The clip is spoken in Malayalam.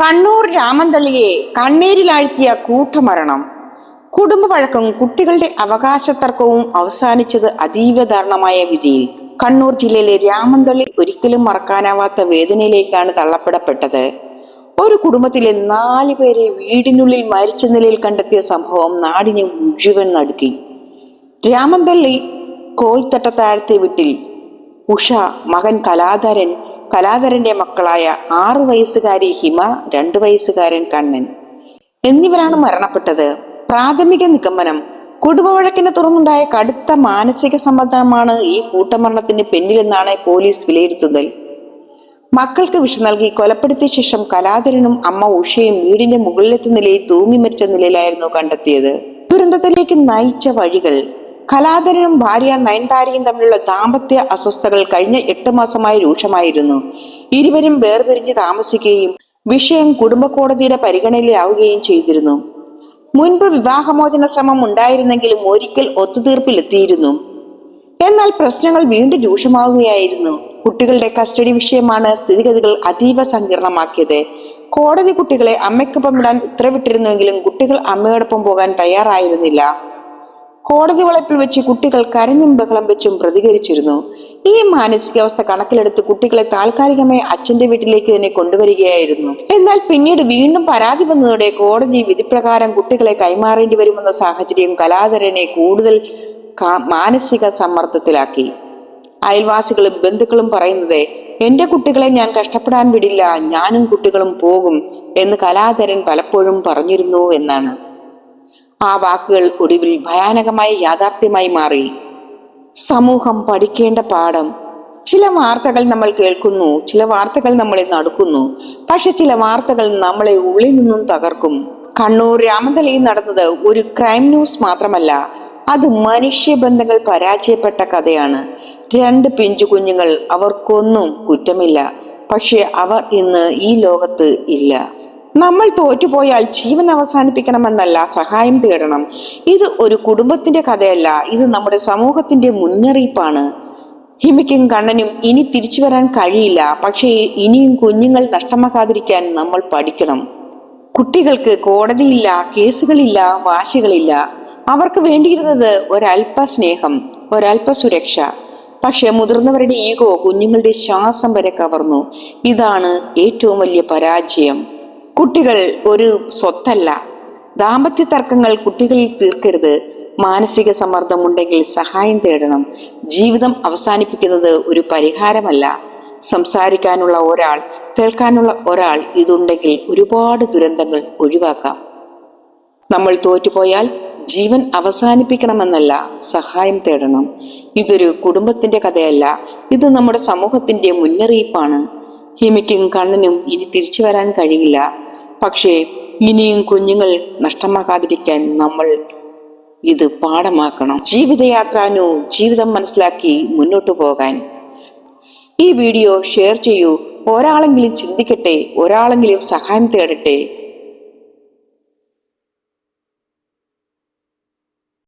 കണ്ണൂർ രാമന്തളിയെ കണ്ണീരിലാഴ്ത്തിയ കൂട്ടമരണം. കുടുംബ വഴക്കും കുട്ടികളുടെ അവകാശ തർക്കവും അവസാനിച്ചത് അതീവ ദാരുണമായ വിധിയിൽ. കണ്ണൂർ ജില്ലയിലെ രാമന്തളി ഒരിക്കലും മറക്കാനാവാത്ത വേദനയിലേക്കാണ് തള്ളപ്പെടപ്പെട്ടത്. ഒരു കുടുംബത്തിലെ 4 പേരെ വീടിനുള്ളിൽ മരിച്ച നിലയിൽ കണ്ടെത്തിയ സംഭവം നാടിനെ മുഴുവൻ നടുക്കി. രാമന്തളി കോയിത്തട്ടത്താഴത്തെ വീട്ടിൽ ഉഷ, മകൻ കലാധരന്റെ മക്കളായ 6 വയസ്സുകാരി ഹിമ, 2 വയസ്സുകാരൻ കണ്ണൻ എന്നിവരാണ് മരണപ്പെട്ടത്. പ്രാഥമിക നിഗമനം കുടുംബവഴക്കിനെ തുടർന്നുണ്ടായ കടുത്ത മാനസിക സമ്മർദ്ദമാണ് ഈ കൂട്ടമരണത്തിന് പിന്നിലെന്നാണ് പോലീസ് വിലയിരുത്തുന്നത്. മക്കൾക്ക് വിഷ നൽകി കൊലപ്പെടുത്തിയ ശേഷം കലാധരനും അമ്മ ഉഷയും വീടിന്റെ മുകളിലത്തെ നിലയിൽ തൂങ്ങി മരിച്ച നിലയിലായിരുന്നു കണ്ടെത്തിയത്. ദുരന്തത്തിലേക്ക് നയിച്ച വഴികൾ. കലാധരനും ഭാര്യ നയൻതാരയും തമ്മിലുള്ള ദാമ്പത്യ അസ്വസ്ഥതകൾ കഴിഞ്ഞ 8 മാസമായി രൂക്ഷമായിരുന്നു. ഇരുവരും വേർപിരിഞ്ഞ് താമസിക്കുകയും വിഷയം കുടുംബ കോടതിയുടെ പരിഗണനയിലാവുകയും ചെയ്തിരുന്നു. മുൻപ് വിവാഹമോചന ശ്രമം ഉണ്ടായിരുന്നെങ്കിലും ഒരിക്കൽ ഒത്തുതീർപ്പിലെത്തിയിരുന്നു. എന്നാൽ പ്രശ്നങ്ങൾ വീണ്ടും രൂക്ഷമാവുകയായിരുന്നു. കുട്ടികളുടെ കസ്റ്റഡി വിഷയമാണ് സ്ഥിതിഗതികൾ അതീവ സങ്കീർണമാക്കിയത്. കോടതി കുട്ടികളെ അമ്മയ്ക്കൊപ്പം വിടാൻ ഉത്തരവിട്ടിരുന്നുവെങ്കിലും കുട്ടികൾ അമ്മയോടൊപ്പം പോകാൻ തയ്യാറായിരുന്നില്ല. കോടതി വളപ്പിൽ വെച്ച് കുട്ടികൾ കരഞ്ഞും ബഹളം വെച്ചും പ്രതികരിച്ചിരുന്നു. ഈ മാനസികാവസ്ഥ കണക്കിലെടുത്ത് കുട്ടികളെ താൽക്കാലികമായി അച്ഛന്റെ വീട്ടിലേക്ക് തന്നെ കൊണ്ടുവരികയായിരുന്നു. എന്നാൽ പിന്നീട് വീണ്ടും പരാതി വന്നതോടെ കോടതി വിധിപ്രകാരം കുട്ടികളെ കൈമാറേണ്ടി വരുമെന്ന സാഹചര്യം കലാധരനെ കൂടുതൽ മാനസിക സമ്മർദ്ദത്തിലാക്കി. അയൽവാസികളും ബന്ധുക്കളും പറയുന്നത്, എന്റെ കുട്ടികളെ ഞാൻ കഷ്ടപ്പെടാൻ വിടില്ല, ഞാനും കുട്ടികളും പോകും എന്ന് കലാധരൻ പലപ്പോഴും പറഞ്ഞിരുന്നു എന്നാണ്. ആ വാക്കുകൾ ഒടുവിൽ ഭയാനകമായ യാഥാർത്ഥ്യമായി മാറി. സമൂഹം പഠിക്കേണ്ട പാഠം. ചില വാർത്തകൾ നമ്മൾ കേൾക്കുന്നു, ചില വാർത്തകൾ നമ്മളെ നടുക്കുന്നു, പക്ഷെ ചില വാർത്തകൾ നമ്മളെ ഉള്ളിൽ നിന്നും തകർക്കും. കണ്ണൂർ രാമന്തളിയിൽ നടന്നത് ഒരു ക്രൈം ന്യൂസ് മാത്രമല്ല, അത് മനുഷ്യബന്ധങ്ങൾ പരാജയപ്പെട്ട കഥയാണ്. 2 പിഞ്ചു കുഞ്ഞുങ്ങൾ, അവർക്കൊന്നും കുറ്റമില്ല, പക്ഷെ അവർ ഇന്ന് ഈ ലോകത്ത് ഇല്ല. നമ്മൾ തോറ്റുപോയാൽ ജീവൻ അവസാനിപ്പിക്കണമെന്നല്ല, സഹായം തേടണം. ഇത് ഒരു കുടുംബത്തിന്റെ കഥയല്ല, ഇത് നമ്മുടെ സമൂഹത്തിന്റെ മുന്നറിയിപ്പാണ്. ഹിമയ്ക്കും കണ്ണനും ഇനി തിരിച്ചു വരാൻ കഴിയില്ല, പക്ഷേ ഇനിയും കുഞ്ഞുങ്ങൾ നഷ്ടമാകാതിരിക്കാൻ നമ്മൾ പഠിക്കണം. കുട്ടികൾക്ക് കോടതിയില്ല, കേസുകളില്ല, വാശികളില്ല. അവർക്ക് വേണ്ടിയിരുന്നത് ഒരല്പ സ്നേഹം, ഒരല്പ സുരക്ഷ. പക്ഷെ മുതിർന്നവരുടെ ഈഗോ കുഞ്ഞുങ്ങളുടെ ശ്വാസം വരെ കവർന്നു. ഇതാണ് ഏറ്റവും വലിയ പരാജയം. കുട്ടികൾ ഒരു സ്വത്തല്ല. ദാമ്പത്യ തർക്കങ്ങൾ കുട്ടികളിൽ തീർക്കരുത്. മാനസിക സമ്മർദ്ദമുണ്ടെങ്കിൽ സഹായം തേടണം. ജീവിതം അവസാനിപ്പിക്കുന്നത് ഒരു പരിഹാരമല്ല. സംസാരിക്കാനുള്ള ഒരാൾ, കേൾക്കാനുള്ള ഒരാൾ ഇതുണ്ടെങ്കിൽ ഒരുപാട് ദുരന്തങ്ങൾ ഒഴിവാക്കാം. നമ്മൾ തോറ്റുപോയാൽ ജീവൻ അവസാനിപ്പിക്കണമെന്നല്ല, സഹായം തേടണം. ഇതൊരു കുടുംബത്തിന്റെ കഥയല്ല, ഇത് നമ്മുടെ സമൂഹത്തിന്റെ മുന്നറിയിപ്പാണ്. ഹിമയ്ക്കും കണ്ണനും ഇനി തിരിച്ചു വരാൻ കഴിയില്ല, പക്ഷേ ഇനിയും കുഞ്ഞുങ്ങൾ നഷ്ടമാകാതിരിക്കാൻ നമ്മൾ ഇത് പാഠമാക്കണം. ജീവിതയാത്രാനു ജീവിതം മനസ്സിലാക്കി മുന്നോട്ടു പോകാൻ. ഈ വീഡിയോ ഷെയർ ചെയ്യൂ. ഒരാളെങ്കിലും ചിന്തിക്കട്ടെ, ഒരാളെങ്കിലും സഹായം തേടട്ടെ.